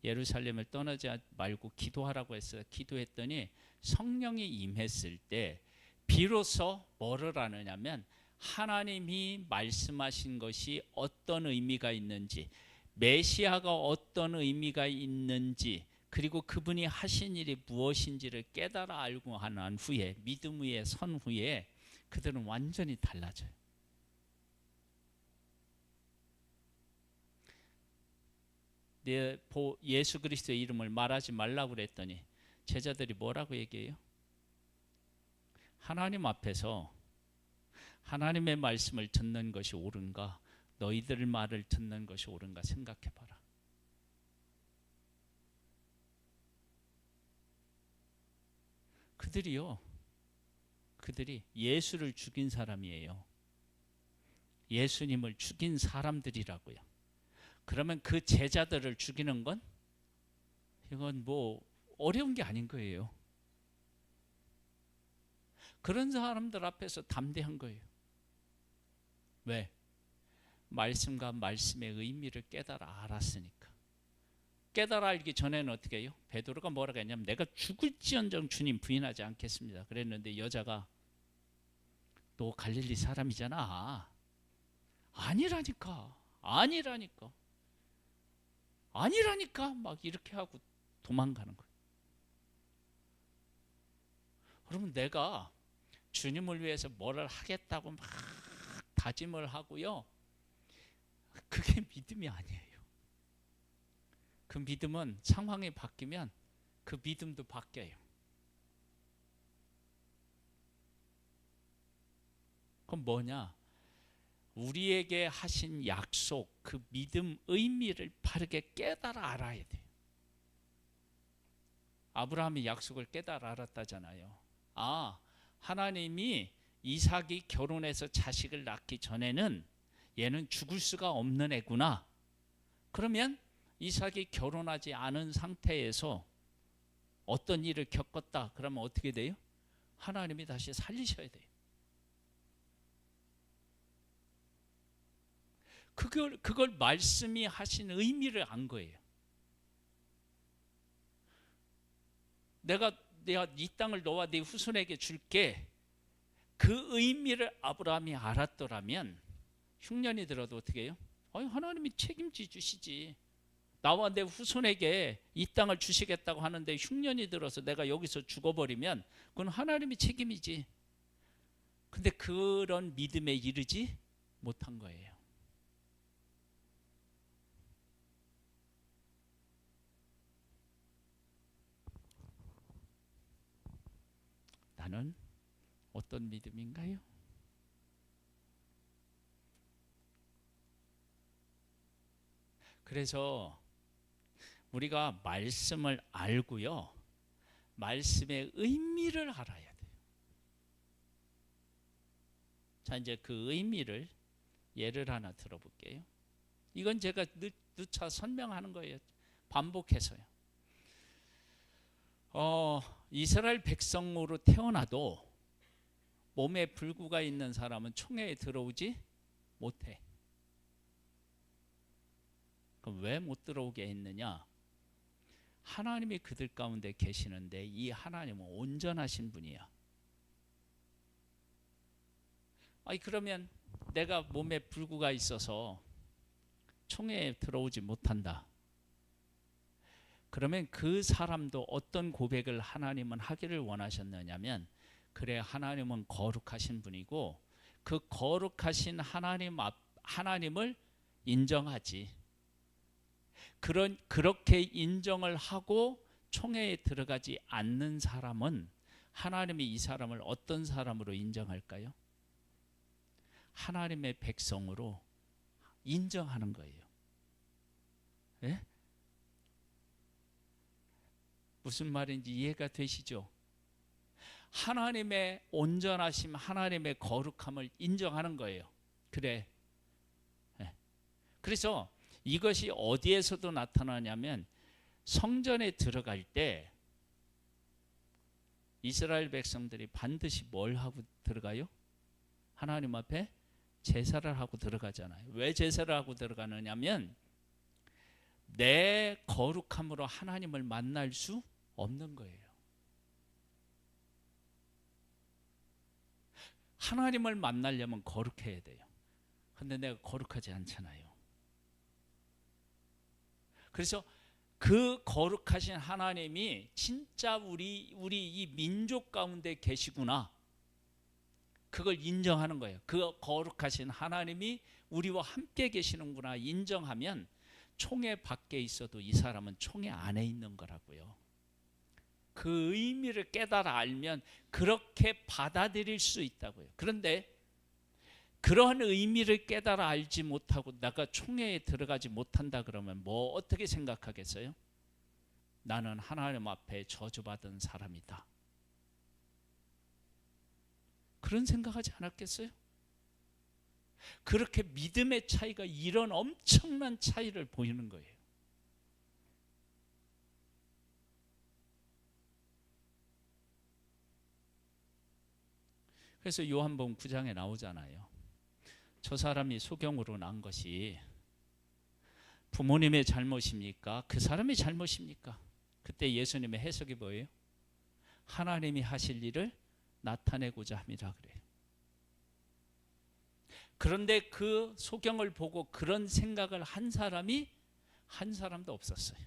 예루살렘을 떠나지 말고 기도하라고 했어요. 기도했더니 성령이 임했을 때 비로소 뭐를 하느냐면 하나님이 말씀하신 것이 어떤 의미가 있는지, 메시아가 어떤 의미가 있는지, 그리고 그분이 하신 일이 무엇인지를 깨달아 알고 난 후에, 믿음 위에 선 후에 그들은 완전히 달라져요. 예수 그리스도의 이름을 말하지 말라고 그랬더니 제자들이 뭐라고 얘기해요? 하나님 앞에서 하나님의 말씀을 듣는 것이 옳은가, 너희들 말을 듣는 것이 옳은가 생각해봐라. 그들이 예수를 죽인 사람이에요. 예수님을 죽인 사람들이라고요. 그러면 그 제자들을 죽이는 건 이건 뭐 어려운 게 아닌 거예요. 그런 사람들 앞에서 담대한 거예요. 왜? 말씀과 말씀의 의미를 깨달아 알았으니까. 깨달아 알기 전에는 어떻게 해요? 베드로가 뭐라고 했냐면 내가 죽을지언정 주님 부인하지 않겠습니다. 그랬는데 여자가 너 갈릴리 사람이잖아. 아니라니까 막 이렇게 하고 도망가는 거예요. 그러면 내가 주님을 위해서 뭐를 하겠다고 막 다짐을 하고요, 그게 믿음이 아니에요. 그 믿음은 상황이 바뀌면 그 믿음도 바뀌어요. 그럼 뭐냐? 우리에게 하신 약속, 그 믿음 의미를 바르게 깨달아 알아야 돼요. 아브라함이 약속을 깨달아 알았다잖아요. 하나님이 이삭이 결혼해서 자식을 낳기 전에는 얘는 죽을 수가 없는 애구나. 그러면 이삭이 결혼하지 않은 상태에서 어떤 일을 겪었다. 그러면 어떻게 돼요? 하나님이 다시 살리셔야 돼요. 그걸 말씀이 하신 의미를 안 거예요. 내가 이 땅을 너와 네 후손에게 줄게. 그 의미를 아브라함이 알았더라면 흉년이 들어도 어떻게 해요? 하나님이 책임져 주시지. 나와 내 후손에게 이 땅을 주시겠다고 하는데 흉년이 들어서 내가 여기서 죽어버리면 그건 하나님이 책임이지. 근데 그런 믿음에 이르지 못한 거예요. 나는 어떤 믿음인가요? 그래서 우리가 말씀을 알고요, 말씀의 의미를 알아야 돼요. 자, 이제 그 의미를 예를 하나 들어볼게요. 이건 제가 누차 설명하는 거예요. 반복해서요. 이스라엘 백성으로 태어나도 몸에 불구가 있는 사람은 총회에 들어오지 못해. 그럼 왜 못 들어오게 했느냐? 하나님이 그들 가운데 계시는데 이 하나님은 온전하신 분이야. 그러면 내가 몸에 불구가 있어서 총회에 들어오지 못한다. 그러면 그 사람도 어떤 고백을 하나님은 하기를 원하셨느냐면, 그래, 하나님은 거룩하신 분이고 그 거룩하신 하나님을 인정하지. 그렇게 인정을 하고 총회에 들어가지 않는 사람은 하나님이 이 사람을 어떤 사람으로 인정할까요? 하나님의 백성으로 인정하는 거예요. 예? 무슨 말인지 이해가 되시죠? 하나님의 온전하심, 하나님의 거룩함을 인정하는 거예요. 그래. 예. 그래서 이것이 어디에서도 나타나냐면 성전에 들어갈 때 이스라엘 백성들이 반드시 뭘 하고 들어가요? 하나님 앞에 제사를 하고 들어가잖아요. 왜 제사를 하고 들어가느냐면 내 거룩함으로 하나님을 만날 수 없는 거예요. 하나님을 만나려면 거룩해야 돼요. 근데 내가 거룩하지 않잖아요. 그래서 그 거룩하신 하나님이 진짜 우리 이 민족 가운데 계시구나. 그걸 인정하는 거예요. 그 거룩하신 하나님이 우리와 함께 계시는구나 인정하면 총회 밖에 있어도 이 사람은 총회 안에 있는 거라고요. 그 의미를 깨달아 알면 그렇게 받아들일 수 있다고요. 그런데 그러한 의미를 깨달아 알지 못하고 내가 총회에 들어가지 못한다 그러면 뭐 어떻게 생각하겠어요? 나는 하나님 앞에 저주받은 사람이다. 그런 생각하지 않았겠어요? 그렇게 믿음의 차이가 이런 엄청난 차이를 보이는 거예요. 그래서 요한복음 9장에 나오잖아요. 저 사람이 소경으로 난 것이 부모님의 잘못입니까? 그 사람의 잘못입니까? 그때 예수님의 해석이 뭐예요? 하나님이 하실 일을 나타내고자 함이라 그래요. 그런데 그 소경을 보고 그런 생각을 한 사람이 한 사람도 없었어요.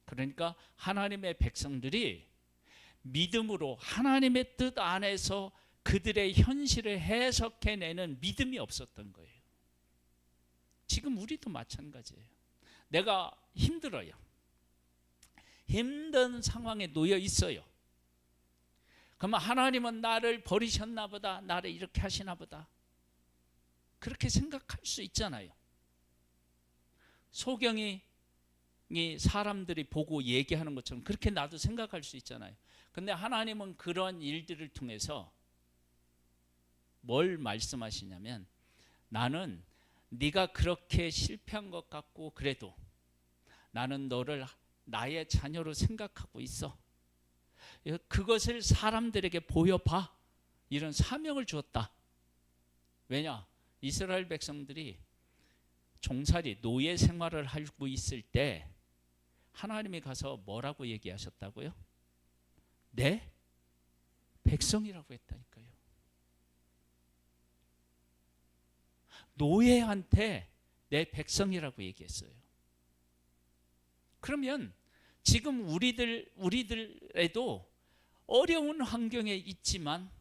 그러니까 하나님의 백성들이 믿음으로 하나님의 뜻 안에서 그들의 현실을 해석해내는 믿음이 없었던 거예요. 지금 우리도 마찬가지예요. 내가 힘들어요. 힘든 상황에 놓여 있어요. 그러면 하나님은 나를 버리셨나 보다, 나를 이렇게 하시나 보다, 그렇게 생각할 수 있잖아요. 소경이 사람들이 보고 얘기하는 것처럼 그렇게 나도 생각할 수 있잖아요. 근데 하나님은 그런 일들을 통해서 뭘 말씀하시냐면 나는 네가 그렇게 실패한 것 같고 그래도 나는 너를 나의 자녀로 생각하고 있어. 그것을 사람들에게 보여봐. 이런 사명을 주었다. 왜냐? 이스라엘 백성들이 종살이 노예 생활을 하고 있을 때 하나님이 가서 뭐라고 얘기하셨다고요? 내 백성이라고 했다니까요. 노예한테 내 백성이라고 얘기했어요. 그러면 지금 우리들에도 어려운 환경에 있지만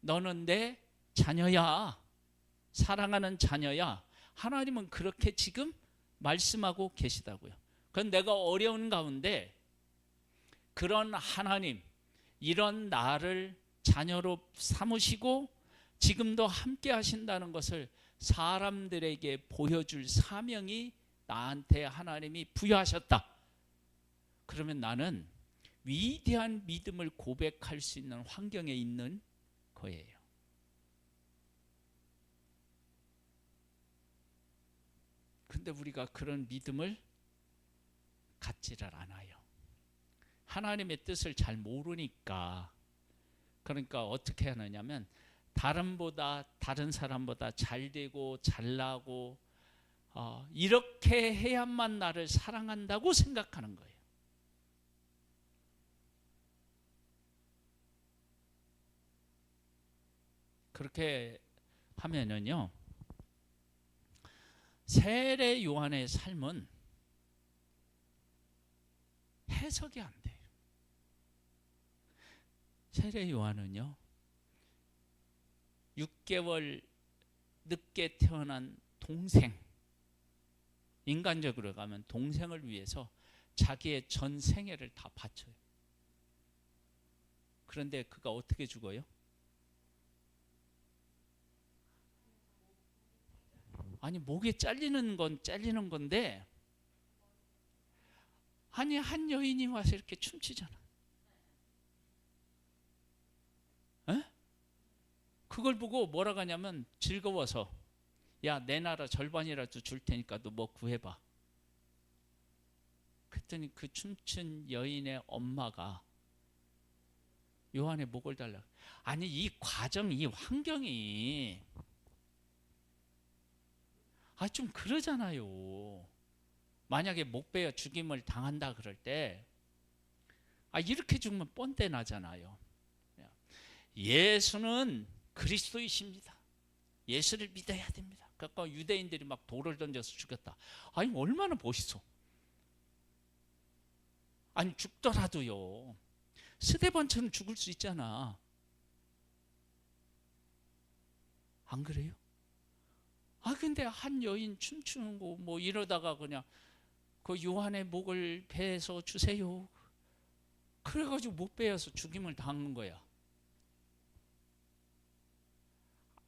너는 내 자녀야. 사랑하는 자녀야. 하나님은 그렇게 지금 말씀하고 계시다고요. 그건 내가 어려운 가운데 그런 하나님, 이런 나를 자녀로 삼으시고 지금도 함께 하신다는 것을 사람들에게 보여줄 사명이 나한테 하나님이 부여하셨다. 그러면 나는 위대한 믿음을 고백할 수 있는 환경에 있는 거예요. 근데 우리가 그런 믿음을 갖지를 않아요. 하나님의 뜻을 잘 모르니까. 그러니까 어떻게 하느냐면 다른 사람보다 잘 되고 잘나고 이렇게 해야만 나를 사랑한다고 생각하는 거예요. 그렇게 하면은요, 세례 요한의 삶은 해석이 안 돼요. 세례 요한은요, 6개월 늦게 태어난 동생, 인간적으로 가면 동생을 위해서 자기의 전 생애를 다 바쳐요. 그런데 그가 어떻게 죽어요? 아니, 목에 잘리는 건 잘리는 건데, 아니, 한 여인이 와서 이렇게 춤추잖아. 에? 그걸 보고 뭐라고 하냐면 즐거워서, 야, 내 나라 절반이라도 줄 테니까 너 뭐 구해봐. 그랬더니 그 춤춘 여인의 엄마가 요한의 목을 달라. 아니, 이 과정, 이 환경이 좀 그러잖아요. 만약에 목 베어 죽임을 당한다 그럴 때 이렇게 죽으면 뻔때 나잖아요. 예수는 그리스도이십니다. 예수를 믿어야 됩니다. 그러니까 유대인들이 막 돌을 던져서 죽였다. 아니, 얼마나 멋있어. 아니, 죽더라도요, 스데반처럼 죽을 수 있잖아. 안 그래요? 근데 한 여인 춤추는 거 뭐 이러다가 그냥 그 요한의 목을 베서 주세요. 그래가지고 못 베어서 죽임을 당한 거야.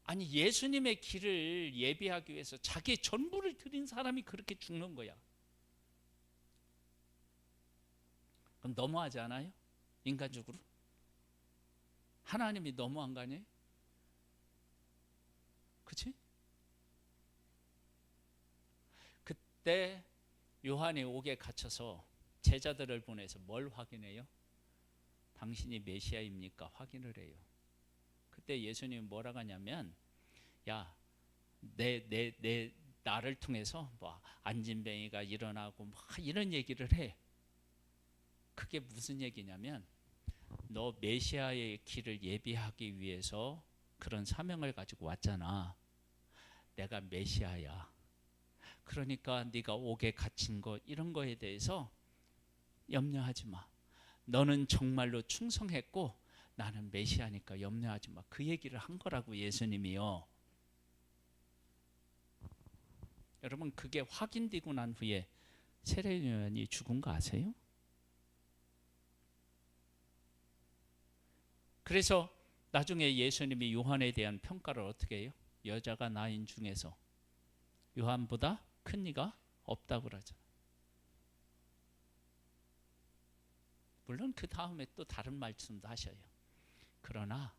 아니, 예수님의 길을 예비하기 위해서 자기의 전부를 드린 사람이 그렇게 죽는 거야. 그럼 너무하지 않아요? 인간적으로? 하나님이 너무한 거 아니에요? 그치? 그때 요한이 옥에 갇혀서 제자들을 보내서 뭘 확인해요? 당신이 메시아입니까? 확인을 해요. 그때 예수님이 뭐라고 하냐면, 야, 나를 통해서 뭐 안진뱅이가 일어나고 뭐 이런 얘기를 해. 그게 무슨 얘기냐면, 너 메시아의 길을 예비하기 위해서 그런 사명을 가지고 왔잖아. 내가 메시아야. 그러니까 네가 옥에 갇힌 거 이런 거에 대해서 염려하지 마. 너는 정말로 충성했고 나는 메시아니까 염려하지 마. 그 얘기를 한 거라고, 예수님이요. 여러분, 그게 확인되고 난 후에 세례요한이 죽은 거 아세요? 그래서 나중에 예수님이 요한에 대한 평가를 어떻게 해요? 여자가 낳은 중에서 요한보다 큰 이가 없다고 그러잖아요. 물론 그 다음에 또 다른 말씀도 하셔요. 그러나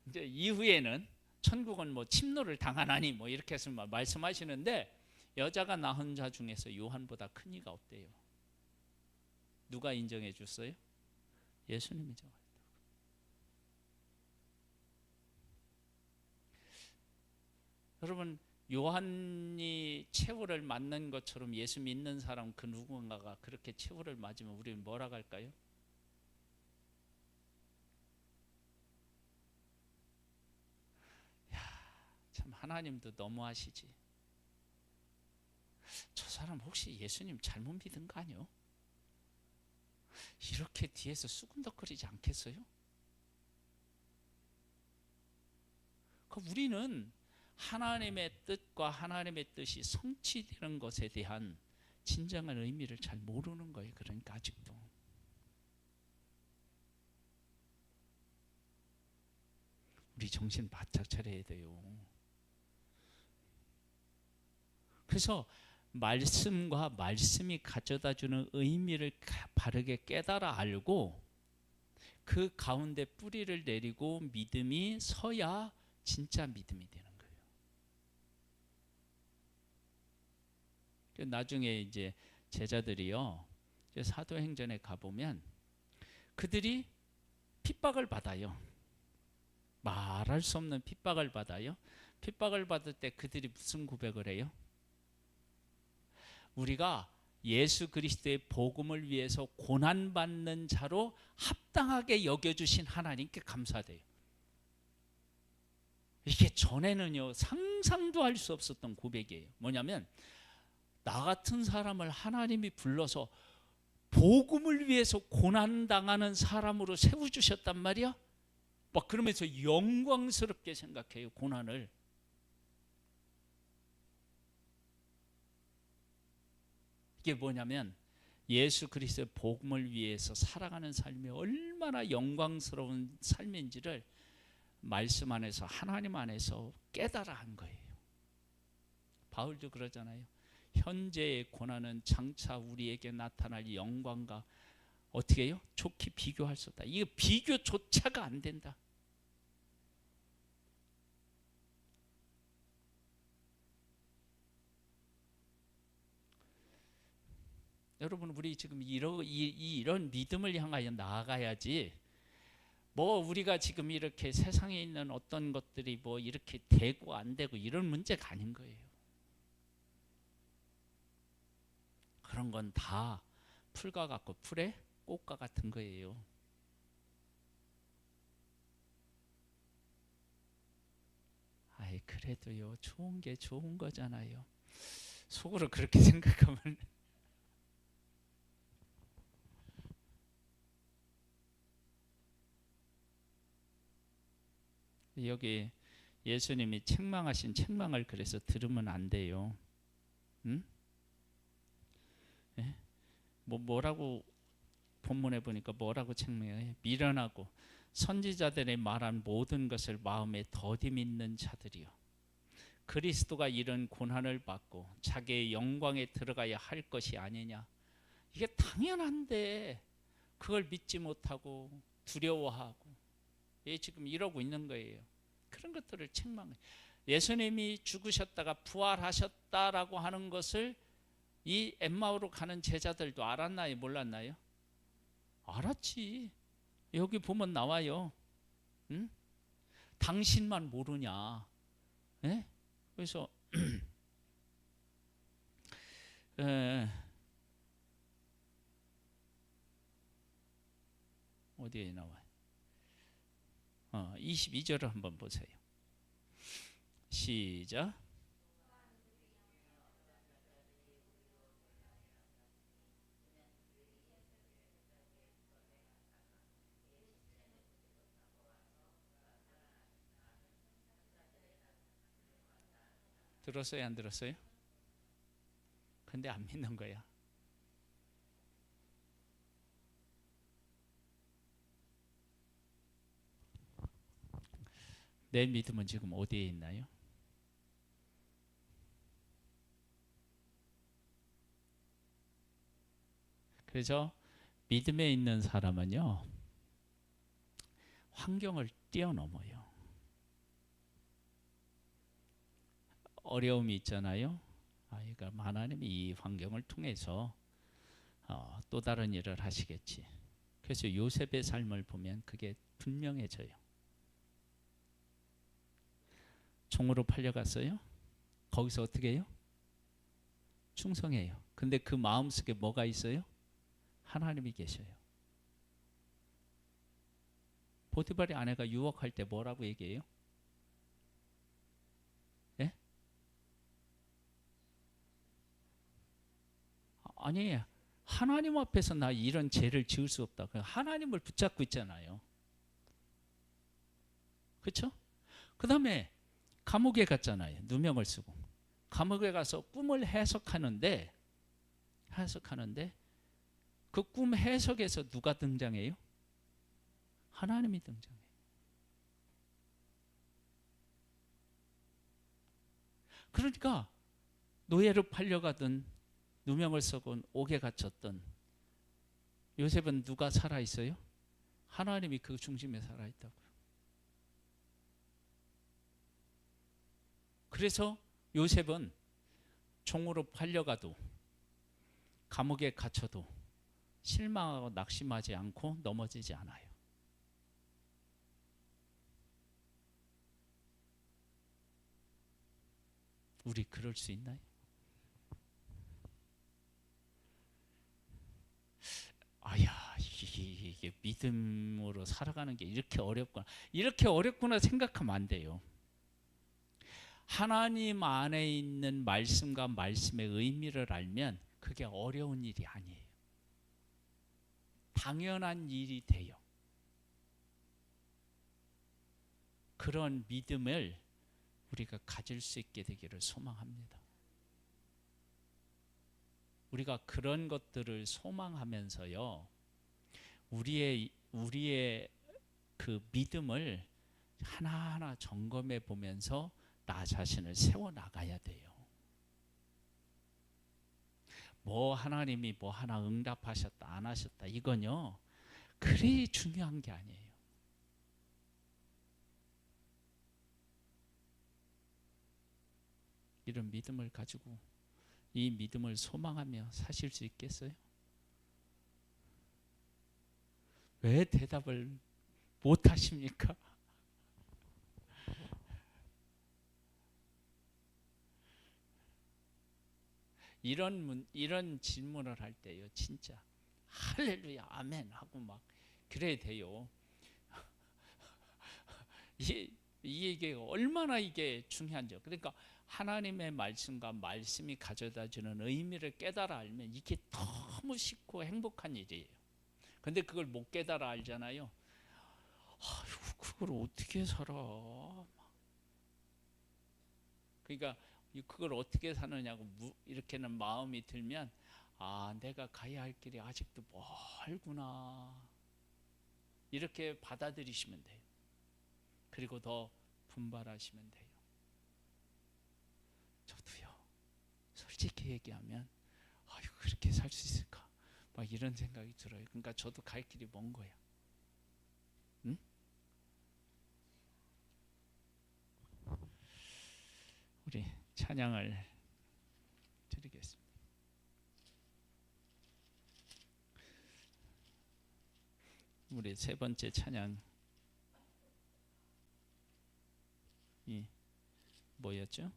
이제 이후에는 천국은 뭐 침노를 당하나니 뭐 이렇게 해서 말씀하시는데, 여자가 낳은 자 중에서 요한보다 큰 이가 없대요. 누가 인정해 줬어요? 예수님이 인정하셨다고. 여러분, 요한이 최후를 맞는 것처럼 예수 믿는 사람 그 누군가가 그렇게 최후를 맞으면 우리는 뭐라고 할까요? 참, 하나님도 너무하시지. 저 사람 혹시 예수님 잘못 믿은 거 아니요? 이렇게 뒤에서 수군덕거리지 않겠어요? 우리는 하나님의 뜻과 하나님의 뜻이 성취되는 것에 대한 진정한 의미를 잘 모르는 거예요. 그러니까 아직도. 우리 정신 바짝 차려야 돼요. 그래서 말씀과 말씀이 가져다주는 의미를 바르게 깨달아 알고 그 가운데 뿌리를 내리고 믿음이 서야 진짜 믿음이 되는 거예요. 나중에 이제 제자들이요, 이제 사도행전에 가보면 그들이 핍박을 받아요. 말할 수 없는 핍박을 받아요. 핍박을 받을 때 그들이 무슨 고백을 해요? 우리가 예수 그리스도의 복음을 위해서 고난받는 자로 합당하게 여겨주신 하나님께 감사돼요. 이게 전에는요, 상상도 할 수 없었던 고백이에요. 뭐냐면, 나 같은 사람을 하나님이 불러서 복음을 위해서 고난당하는 사람으로 세워주셨단 말이야. 막 그러면서 영광스럽게 생각해요, 고난을. 이게 뭐냐면 예수 그리스도의 복음을 위해서 살아가는 삶이 얼마나 영광스러운 삶인지를 말씀 안에서 하나님 안에서 깨달아 한 거예요. 바울도 그러잖아요. 현재의 고난은 장차 우리에게 나타날 영광과 어떻게 해요? 좋게 비교할 수 없다. 이거 비교조차가 안 된다. 여러분 우리 지금 이런 믿음을 향하여 나아가야지 뭐 우리가 지금 이렇게 세상에 있는 어떤 것들이 뭐 이렇게 되고 안 되고 이런 문제가 아닌 거예요. 그런 건 다 풀과 같고 풀의 꽃과 같은 거예요. 아이 그래도요 좋은 게 좋은 거잖아요. 속으로 그렇게 생각하면 여기 예수님이 책망하신 책망을 그래서 들으면 안 돼요. 응? 예? 뭐라고 본문에 보니까 뭐라고 책망해요? 미련하고 선지자들의 말한 모든 것을 마음에 더디 믿는 자들이요. 그리스도가 이런 고난을 받고 자기의 영광에 들어가야 할 것이 아니냐. 이게 당연한데 그걸 믿지 못하고 두려워하고 지금 이러고 있는 거예요. 그런 것들을 책망해. 예수님이 죽으셨다가 부활하셨다라고 하는 것을 이 엠마오로 가는 제자들도 알았나요? 몰랐나요? 알았지. 여기 보면 나와요. 응? 당신만 모르냐. 예? 그래서 어디에 나와요? 22절을 한번 보세요. 시작. 들었어요? 안 들었어요? 근데 안 믿는 거야. 내 믿음은 지금 어디에 있나요? 그래서 믿음에 있는 사람은요 환경을 뛰어넘어요. 어려움이 있잖아요. 그러니까 하나님이 이 환경을 통해서 또 다른 일을 하시겠지. 그래서 요셉의 삶을 보면 그게 분명해져요. 종으로 팔려갔어요. 거기서 어떻게 해요? 충성해요. 근데 그 마음속에 뭐가 있어요? 하나님이 계셔요. 보디발의 아내가 유혹할 때 뭐라고 얘기해요? 예? 아니 하나님 앞에서 나 이런 죄를 지을 수 없다. 하나님을 붙잡고 있잖아요. 그렇죠? 그 다음에 감옥에 갔잖아요. 누명을 쓰고 감옥에 가서 꿈을 해석하는데 그 꿈 해석에서 누가 등장해요? 하나님이 등장해요. 그러니까 노예로 팔려가든 누명을 쓰고 옥에 갇혔던 요셉은 누가 살아있어요? 하나님이 그 중심에 살아있다고요. 그래서 요셉은 종으로 팔려가도 감옥에 갇혀도 실망하고 낙심하지 않고 넘어지지 않아요. 우리 그럴 수 있나요? 아야 이게 믿음으로 살아가는 게 이렇게 어렵구나 생각하면 안 돼요. 하나님 안에 있는 말씀과 말씀의 의미를 알면 그게 어려운 일이 아니에요. 당연한 일이 돼요. 그런 믿음을 우리가 가질 수 있게 되기를 소망합니다. 우리가 그런 것들을 소망하면서요, 우리의 그 믿음을 하나하나 점검해 보면서 나 자신을 세워 나가야 돼요. 뭐 하나님이 뭐 하나 응답하셨다 안 하셨다 이건요 그리 중요한 게 아니에요. 이런 믿음을 가지고 이 믿음을 소망하며 사실 수 있겠어요? 왜 대답을 못 하십니까? 이런 질문을 할 때요, 진짜 할렐루야 아멘 하고 막 그래야 돼요. 이게 얼마나 이게 중요한지. 그러니까 하나님의 말씀과 말씀이 가져다주는 의미를 깨달아 알면 이게 너무 쉽고 행복한 일이에요. 근데 그걸 못 깨달아 알잖아요. 아이고 그걸 어떻게 살아. 그러니까 그걸 어떻게 사느냐고 이렇게는 마음이 들면 아 내가 가야 할 길이 아직도 멀구나 이렇게 받아들이시면 돼요. 그리고 더 분발하시면 돼요. 저도요 솔직히 얘기하면 아유 그렇게 살 수 있을까 막 이런 생각이 들어요. 그러니까 저도 갈 길이 먼 거야. 응? 우리 찬양을 드리겠습니다. 우리 세 번째 찬양이 뭐였죠?